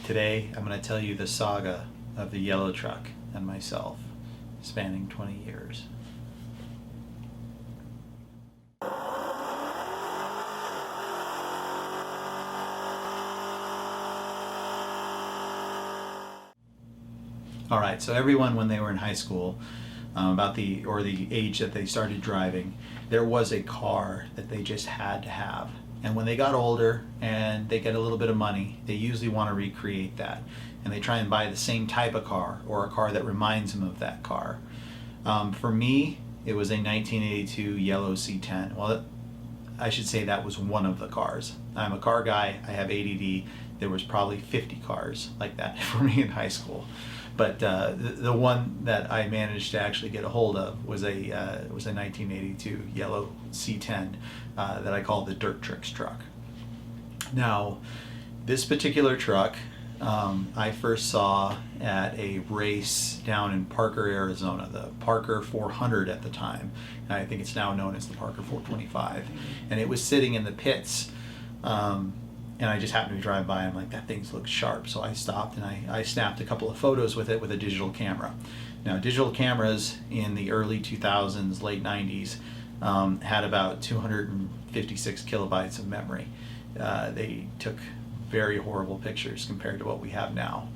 Today I'm going to tell you the saga of the yellow truck and myself, spanning 20 years. Alright, so everyone when they were in high school, about the age that they started driving, there was a car that they just had to have. And when they got older and they get a little bit of money, they usually want to recreate that. And they try and buy the same type of car or a car that reminds them of that car. For me, it was a 1982 yellow C10. Well, I should say that was one of the cars. I'm a car guy, I have ADD. There was probably 50 cars like that for me in high school. But the one that I managed to actually get a hold of was a 1982 yellow C10 that I call the Dirtrix truck. Now, this particular truck I first saw at a race down in Parker, Arizona, the Parker 400 at the time. And I think it's now known as the Parker 425. And it was sitting in the pits. And I just happened to drive by and I'm like, that thing looks sharp. So I stopped and I snapped a couple of photos with it with a digital camera. Now, digital cameras in the early 2000s, late 90s, had about 256 kilobytes of memory. They took very horrible pictures compared to what we have now.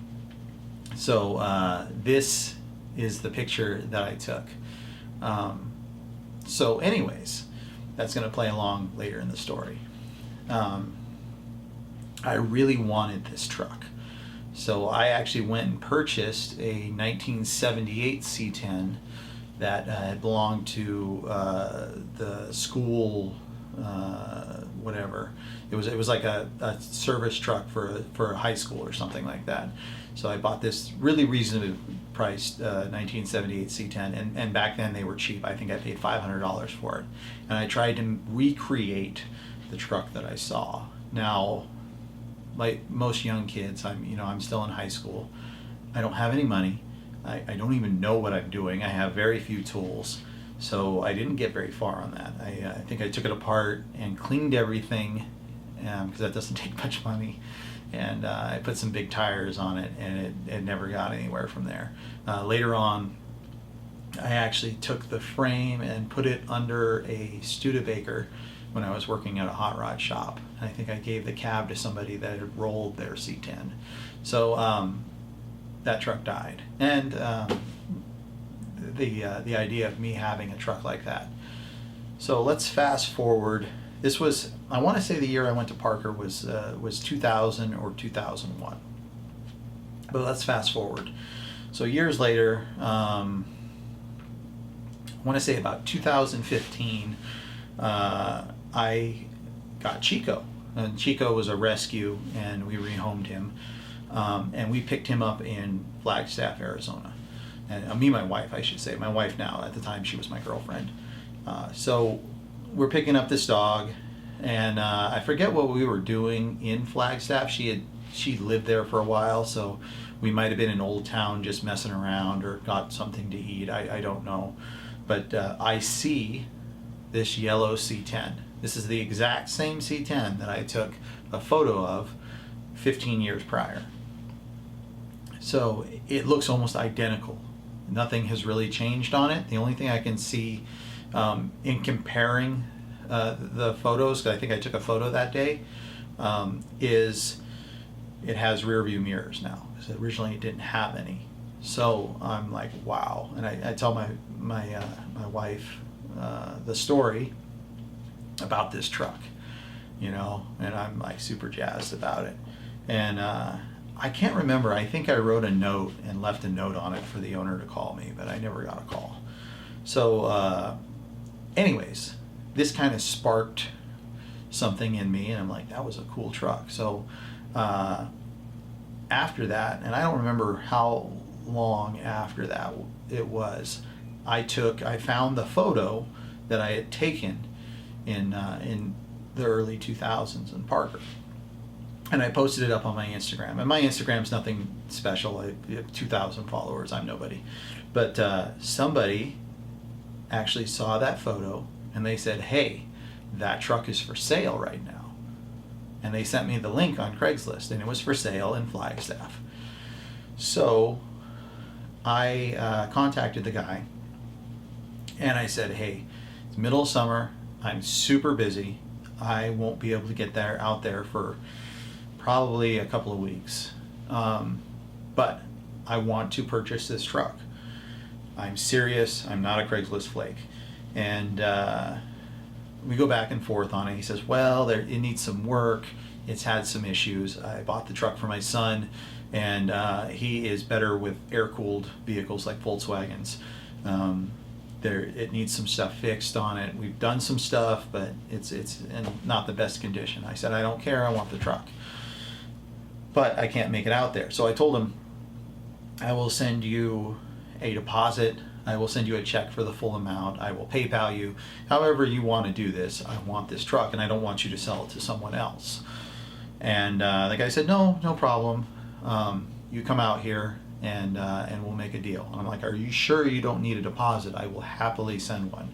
So this is the picture that I took. So anyways, that's going to play along later in the story. I really wanted this truck. So I actually went and purchased a 1978 C10 that had belonged to the school, whatever. It was like a service truck for a high school or something like that. So I bought this really reasonably priced 1978 C10, and back then they were cheap. I think I paid $500 for it. And I tried to recreate the truck that I saw. Now, like most young kids, I'm still in high school. I don't have any money. I don't even know what I'm doing. I have very few tools. So I didn't get very far on that. I think I took it apart and cleaned everything, because that doesn't take much money. And I put some big tires on it, and it never got anywhere from there. Later on, I actually took the frame and put it under a Studebaker when I was working at a hot rod shop. I think I gave the cab to somebody that had rolled their C10. So that truck died. And the idea of me having a truck like that. So let's fast forward. This was, I want to say the year I went to Parker was 2000 or 2001. But let's fast forward. So years later, I want to say about 2015, I got Chico. And Chico was a rescue, and we rehomed him. And we picked him up in Flagstaff, Arizona. And me and my wife, I should say. My wife now. At the time, she was my girlfriend. So we're picking up this dog, and I forget what we were doing in Flagstaff. She lived there for a while, so we might have been in Old Town just messing around or got something to eat. I don't know. But I see this yellow C10. This is the exact same C10 that I took a photo of 15 years prior. So it looks almost identical. Nothing has really changed on it. The only thing I can see in comparing the photos, because I think I took a photo that day, is it has rear view mirrors now. Because originally it didn't have any. So I'm like, wow. And I tell my wife the story about this truck, and I'm like super jazzed about it. And I can't remember. I think I wrote a note and left a note on it for the owner to call me, but I never got a call. So anyways, this kind of sparked something in me, and I'm like, that was a cool truck. So after that, and I don't remember how long after that it was, I found the photo that I had taken in the early 2000s in Parker. And I posted it up on my Instagram. And my Instagram's nothing special. I have 2,000 followers. I'm nobody. But somebody actually saw that photo and they said, hey, that truck is for sale right now. And they sent me the link on Craigslist, and it was for sale in Flagstaff. So I contacted the guy, and I said, hey, it's middle of summer, I'm super busy, I won't be able to get out there for probably a couple of weeks, but I want to purchase this truck. I'm serious, I'm not a Craigslist flake. And we go back and forth on it. He says, well, it needs some work, it's had some issues. I bought the truck for my son, and he is better with air-cooled vehicles like Volkswagens. It needs some stuff fixed on it. We've done some stuff, but it's in not the best condition. I said, I don't care, I want the truck. But I can't make it out there. So I told him, I will send you a deposit, I will send you a check for the full amount, I will PayPal you, however you want to do this. I want this truck, and I don't want you to sell it to someone else. And the guy said, no problem. You come out here and we'll make a deal. And I'm like, are you sure you don't need a deposit? I will happily send one.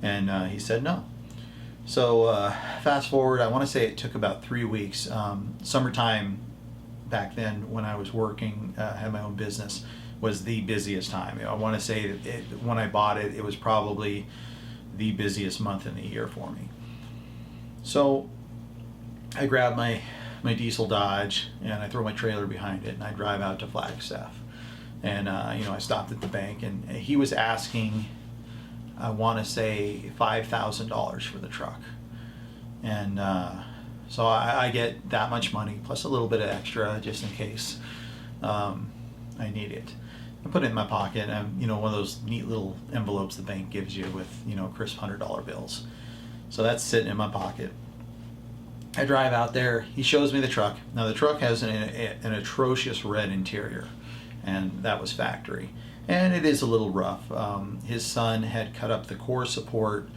And he said no. So fast forward, I want to say it took about 3 weeks. Summertime back then, when I was working, had my own business, was the busiest time. I want to say that when I bought it, it was probably the busiest month in the year for me. So I grab my diesel Dodge, and I throw my trailer behind it, and I drive out to Flagstaff. And I stopped at the bank, and he was asking, I want to say $5,000 for the truck. And so I get that much money plus a little bit of extra just in case I need it. I put it in my pocket, and one of those neat little envelopes the bank gives you with crisp $100 bills. So that's sitting in my pocket. I drive out there, he shows me the truck. Now the truck has an atrocious red interior, and that was factory. And it is a little rough. His son had cut up the core support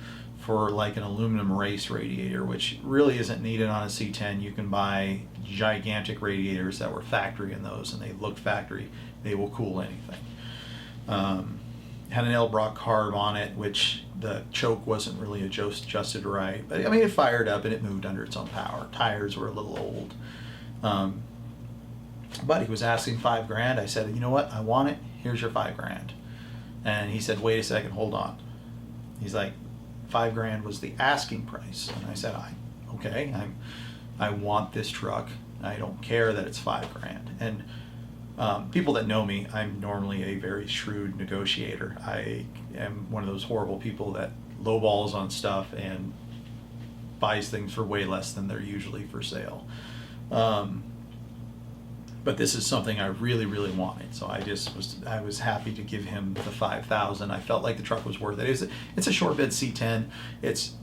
for like an aluminum race radiator, which really isn't needed on a C10. You can buy gigantic radiators that were factory in those, and they look factory. They will cool anything. Had an L-Brock carb on it, which the choke wasn't really adjusted right. But I mean, it fired up and it moved under its own power. Tires were a little old. But he was asking $5,000. I said, you know what? I want it. Here's your $5,000. And he said, wait a second, hold on. He's like, $5,000 was the asking price. And I said, okay, I want this truck. I don't care that it's $5,000. And people that know me, I'm normally a very shrewd negotiator. I am one of those horrible people that lowballs on stuff and buys things for way less than they're usually for sale. But this is something I really, really wanted. So I was happy to give him the $5,000. I felt like the truck was worth it. It's a short bed C10. It's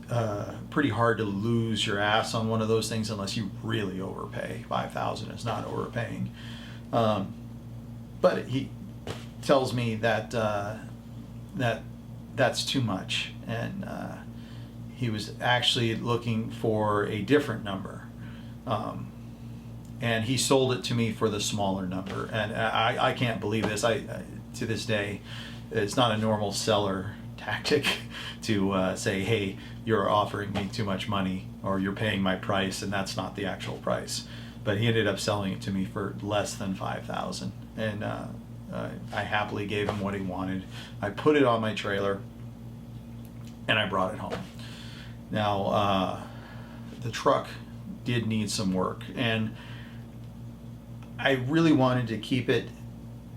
pretty hard to lose your ass on one of those things unless you really overpay. $5,000 is not overpaying. But he tells me that that's too much, and he was actually looking for a different number, and he sold it to me for the smaller number. And I can't believe this. To this day, it's not a normal seller tactic to say, hey, you're offering me too much money, or you're paying my price, and that's not the actual price. But he ended up selling it to me for less than $5,000, and I happily gave him what he wanted. I put it on my trailer, and I brought it home. Now, the truck did need some work, and I really wanted to keep it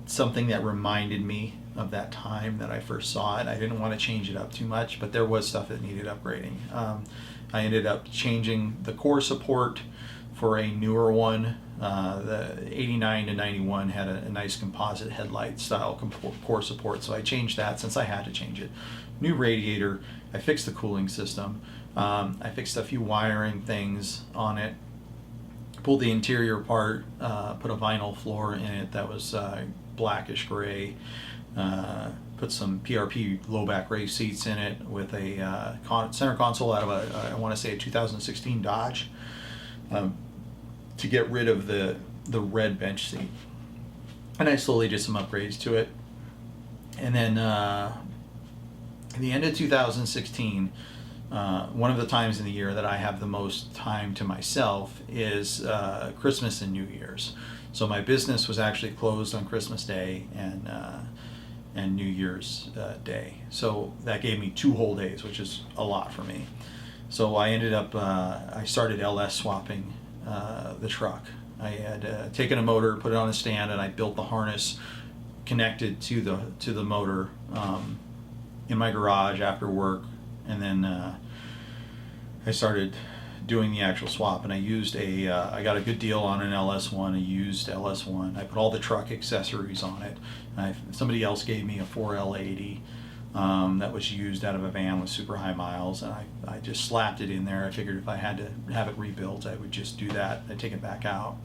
something that reminded me of that time that I first saw it. I didn't want to change it up too much, but there was stuff that needed upgrading. I ended up changing the core support for a newer one. The 89 to 91 had a nice composite headlight style core support, so I changed that since I had to change it. New radiator, I fixed the cooling system, I fixed a few wiring things on it, pulled the interior apart, put a vinyl floor in it that was blackish gray, put some PRP low back race seats in it with a center console out of I want to say a 2016 Dodge, to get rid of the red bench seat. And I slowly did some upgrades to it. And then in the end of 2016, one of the times in the year that I have the most time to myself is Christmas and New Year's. So my business was actually closed on Christmas Day and New Year's Day. So that gave me 2 whole days, which is a lot for me. So I ended up, I started LS swapping the truck. I had taken a motor, put it on a stand, and I built the harness connected to the motor in my garage after work, and then I started doing the actual swap. And I used I got a good deal on an LS1, a used LS1. I put all the truck accessories on it. Somebody else gave me a 4L80 that was used out of a van with super high miles, and I just slapped it in there. I figured if I had to have it rebuilt, I would just do that. I'd take it back out.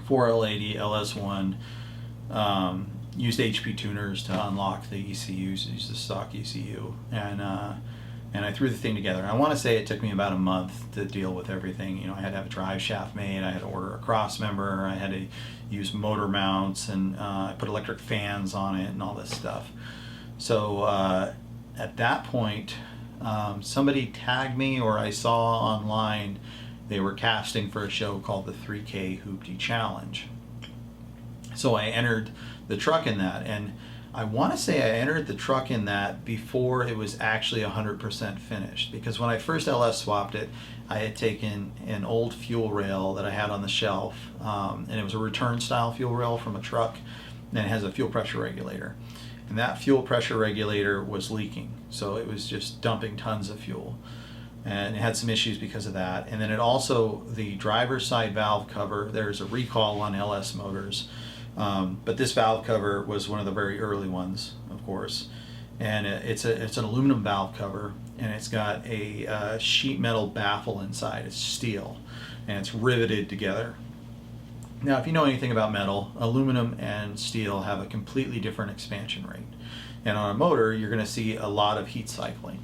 4L80 LS1. Used HP tuners to unlock the ECUs, used the stock ECU, and I threw the thing together. I want to say it took me about a month to deal with everything. You know, I had to have a drive shaft made, I had to order a cross member, I had to use motor mounts, and I put electric fans on it and all this stuff. So at that point, somebody tagged me, or I saw online they were casting for a show called the 3K Hoopty Challenge. So I entered the truck in that, and I want to say I entered the truck in that before it was actually 100% finished, because when I first LS swapped it, I had taken an old fuel rail that I had on the shelf, and it was a return style fuel rail from a truck, and it has a fuel pressure regulator, and that fuel pressure regulator was leaking, so it was just dumping tons of fuel, and it had some issues because of that. And then it also, the driver's side valve cover, there's a recall on LS motors. But this valve cover was one of the very early ones, of course, and it's an aluminum valve cover, and it's got a sheet metal baffle inside. It's steel, and it's riveted together. Now, if you know anything about metal, aluminum and steel have a completely different expansion rate, and on a motor, you're going to see a lot of heat cycling.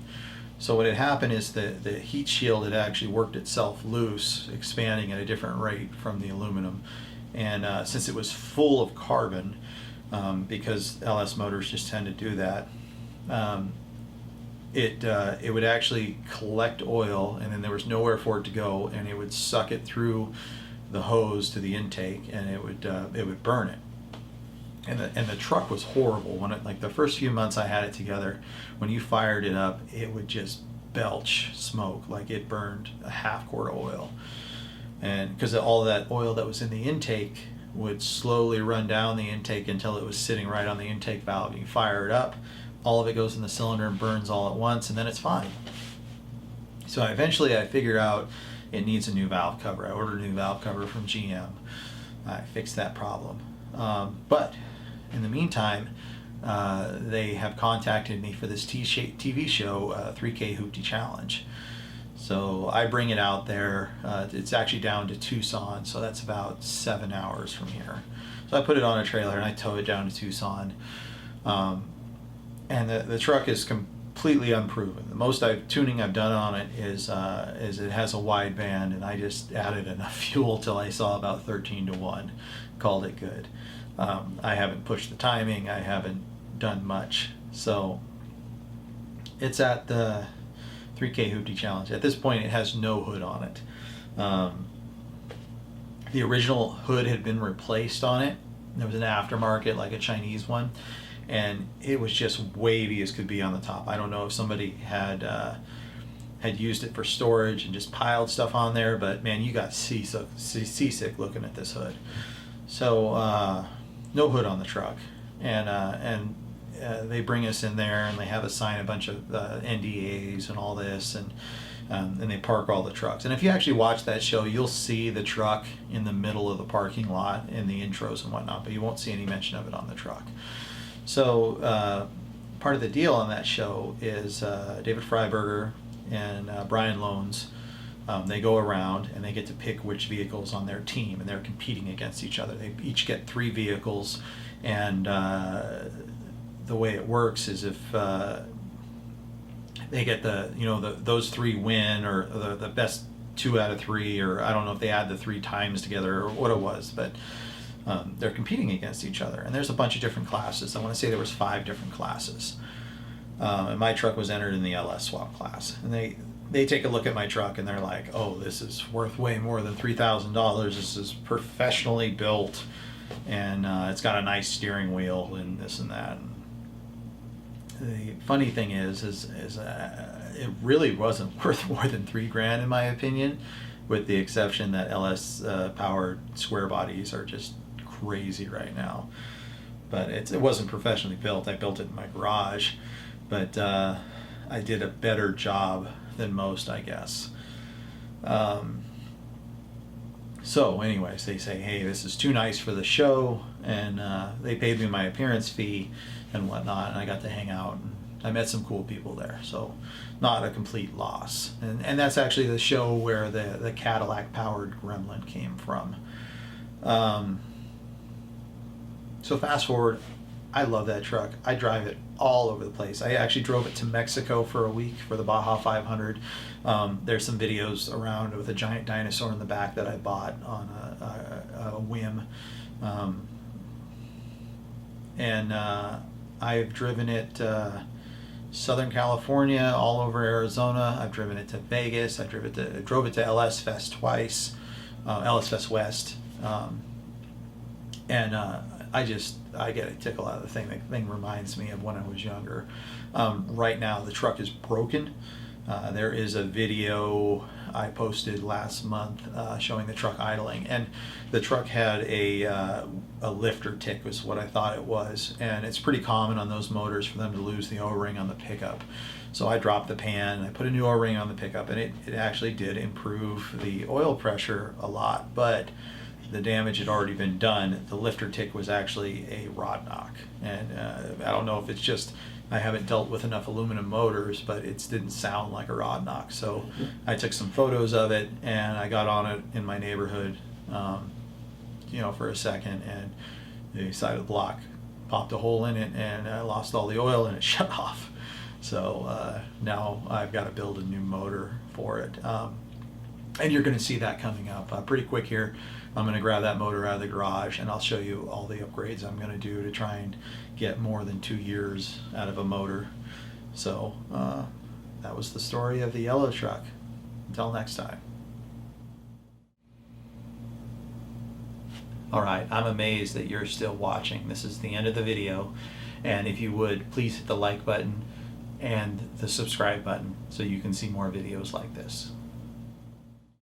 So what had happened is the heat shield had actually worked itself loose, expanding at a different rate from the aluminum. And since it was full of carbon, because LS motors just tend to do that, it would actually collect oil, and then there was nowhere for it to go, and it would suck it through the hose to the intake, and it would burn it. And the truck was horrible. When like the first few months I had it together, when you fired it up, it would just belch smoke, like it burned a half quart of oil. And because all that oil that was in the intake would slowly run down the intake until it was sitting right on the intake valve. You fire it up, all of it goes in the cylinder and burns all at once, and then it's fine. So eventually I figured out it needs a new valve cover. I ordered a new valve cover from GM. I fixed that problem. But in the meantime, they have contacted me for this TV show, 3K Hoopty Challenge. So I bring it out there. It's actually down to Tucson, so that's about 7 hours from here. So I put it on a trailer and I tow it down to Tucson. And the truck is completely unproven. The most tuning I've done on it is it has a wide band, and I just added enough fuel till I saw about 13-1. Called it good. I haven't pushed the timing. I haven't done much. So it's at the 3K Hoopty Challenge. At this point, it has no hood on it. The original hood had been replaced on it. There was an aftermarket, like a Chinese one, and it was just wavy as could be on the top. I don't know if somebody had used it for storage and just piled stuff on there, but man, you got seasick looking at this hood. So no hood on the truck, and they bring us in there and they have us sign a bunch of NDAs and all this, and they park all the trucks. And if you actually watch that show, you'll see the truck in the middle of the parking lot in the intros and whatnot, but you won't see any mention of it on the truck. So part of the deal on that show is David Freiberger and Brian Loans. They go around and they get to pick which vehicles on their team, and they're competing against each other. They each get 3 vehicles, and the way it works is if they get those 3 win, or the best 2 out of 3, or I don't know if they add the 3 times together or what it was, but they're competing against each other. And there's a bunch of different classes. I want to say there was 5 different classes. And my truck was entered in the LS swap class. And they take a look at my truck and they're like, oh, this is worth way more than $3,000. This is professionally built, and it's got a nice steering wheel and this and that. And the funny thing is it really wasn't worth more than $3,000 in my opinion, with the exception that LS powered square bodies are just crazy right now. But it wasn't professionally built. I built it in my garage, but I did a better job than most, I guess. So anyways, they say, hey, this is too nice for the show, and they paid me my appearance fee and whatnot, and I got to hang out, and I met some cool people there, so not a complete loss. And that's actually the show where the Cadillac powered Gremlin came from. So fast forward, I love that truck. I drive it all over the place. I actually drove it to Mexico for a week for the Baja 500. There's some videos around with a giant dinosaur in the back that I bought on a whim. And I've driven it Southern California, all over Arizona. I've driven it to Vegas. I drove it to LS Fest twice, LS Fest West. And I get a tickle out of the thing. The thing reminds me of when I was younger. Right now the truck is broken. There is a video I posted last month showing the truck idling, and the truck had a lifter tick was what I thought it was, and it's pretty common on those motors for them to lose the O-ring on the pickup. So I dropped the pan, I put a new O-ring on the pickup, and it actually did improve the oil pressure a lot, but the damage had already been done. The lifter tick was actually a rod knock, and I don't know if it's just I haven't dealt with enough aluminum motors, but it didn't sound like a rod knock. So I took some photos of it, and I got on it in my neighborhood, for a second, and the side of the block popped a hole in it, and I lost all the oil, and it shut off. So now I've got to build a new motor for it. And you're going to see that coming up pretty quick here. I'm going to grab that motor out of the garage, and I'll show you all the upgrades I'm going to do to try and get more than 2 years out of a motor. So that was the story of the yellow truck. Until next time. All right, I'm amazed that you're still watching. This is the end of the video, and if you would, please hit the like button and the subscribe button so you can see more videos like this.